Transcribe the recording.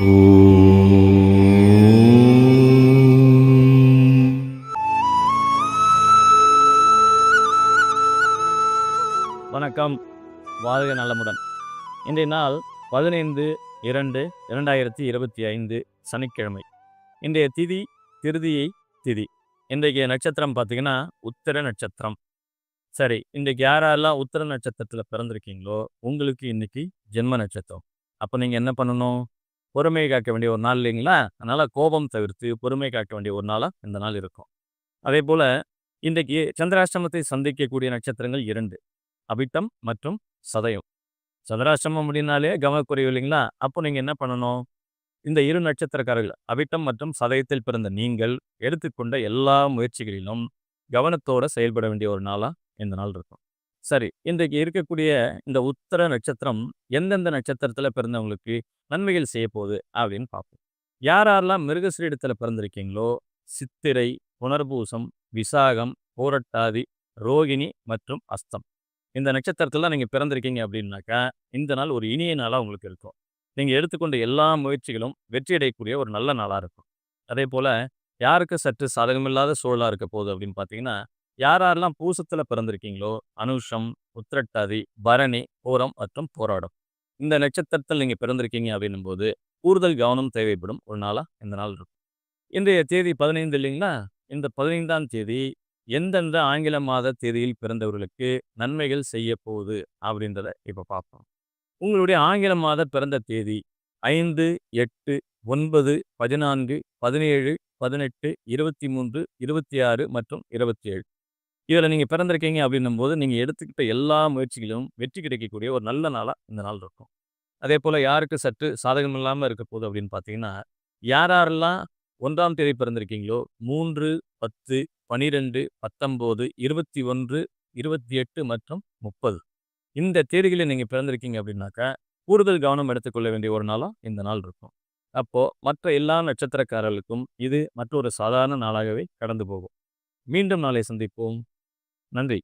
வணக்கம். வாழ்க நலமுடன். இன்றைய நாள் 15/2/2025 சனிக்கிழமை. இன்றைய திதி திருதியை திதி. இன்றைக்கு நட்சத்திரம் பார்த்தீங்கன்னா உத்திர நட்சத்திரம். சரி, இன்றைக்கு யாரெல்லாம் உத்திர நட்சத்திரத்தில் பிறந்திருக்கீங்களோ உங்களுக்கு இன்னைக்கு ஜென்ம நட்சத்திரம். அப்போ நீங்கள் என்ன பண்ணணும்? பொறுமை காக்க வேண்டிய ஒரு நாள் இல்லைங்களா? அதனால் கோபம் தவிர்த்து பொறுமை காக்க வேண்டிய ஒரு நாளாக இந்த நாள் இருக்கும். அதே போல் இன்றைக்கு சந்திராஷ்டமத்தை சந்திக்கக்கூடிய நட்சத்திரங்கள் 2: அவிட்டம் மற்றும் சதயம். சந்திராஷ்டமம் அப்படின்னாலே கவனக்குறைவு இல்லைங்களா? அப்போ நீங்கள் என்ன பண்ணணும்? இந்த 2 நட்சத்திரக்காரர்கள் அவிட்டம் மற்றும் சதயத்தில் பிறந்த நீங்கள் எடுத்துக்கொண்ட எல்லா முயற்சிகளிலும் கவனத்தோடு செயல்பட வேண்டிய ஒரு நாளாக இந்த நாள் இருக்கும். சரி, இன்றைக்கு இருக்கக்கூடிய இந்த உத்தர நட்சத்திரம் எந்தெந்த நட்சத்திரத்தில் பிறந்தவங்களுக்கு நன்மைகள் செய்ய போகுது அப்படின்னு பார்ப்போம். யாரெல்லாம் மிருகஸ்ரீடத்தில் பிறந்திருக்கீங்களோ சித்திரை, புனர்பூசம், விசாகம், பூரட்டாதி, ரோகிணி மற்றும் அஸ்தம் இந்த நட்சத்திரத்தில் தான் நீங்கள் பிறந்திருக்கீங்க அப்படின்னாக்கா இந்த நாள் ஒரு இனிய நாளாக உங்களுக்கு இருக்கும். நீங்கள் எடுத்துக்கொண்ட எல்லா முயற்சிகளும் வெற்றி அடையக்கூடிய ஒரு நல்ல நாளாக இருக்கும். அதே போல் யாருக்கு சற்று சாதகமில்லாத சூழலாக இருக்க போகுது அப்படின்னு பார்த்தீங்கன்னா, யாரெல்லாம் பூசத்தில் பிறந்திருக்கீங்களோ அனுஷம், உத்திரட்டாதி, பரணி, பூரம் மற்றும் போராடம் இந்த நட்சத்திரத்தில் நீங்கள் பிறந்திருக்கீங்க அப்படின்னும் போது கூடுதல் கவனம் தேவைப்படும் ஒரு நாளாக இந்த நாள் இருக்கும். இன்றைய தேதி 15 இல்லைங்களா? இந்த 15ஆம் தேதி எந்தெந்த ஆங்கில மாத தேதியில் பிறந்தவர்களுக்கு நன்மைகள் செய்ய போகுது அப்படின்றத இப்போ பார்ப்போம். உங்களுடைய ஆங்கில மாத பிறந்த தேதி 5, 8, 9, 14, 17, 18, 23, 26 மற்றும் 27 இதில் நீங்கள் பிறந்திருக்கீங்க அப்படின்னும் போது நீங்கள் எடுத்துக்கிட்ட எல்லா முயற்சிகளும் வெற்றி கிடைக்கக்கூடிய ஒரு நல்ல நாளாக இந்த நாள் இருக்கும். அதே போல் யாருக்கு சற்று சாதகம் இல்லாமல் இருக்க போகுது அப்படின்னு பார்த்தீங்கன்னா, யாரெல்லாம் 1ஆம் தேதி பிறந்திருக்கீங்களோ 3, 10, 12, 19, 21, 28 மற்றும் 30 இந்த தேதிகளில் நீங்கள் பிறந்திருக்கீங்க அப்படின்னாக்கா கூடுதல் கவனம் எடுத்துக்கொள்ள வேண்டிய ஒரு நாளாக இந்த நாள் இருக்கும். அப்போது மற்ற எல்லா நட்சத்திரக்காரர்களுக்கும் இது மற்றொரு சாதாரண நாளாகவே கடந்து போகும். மீண்டும் நாளை சந்திப்போம். நன்றி.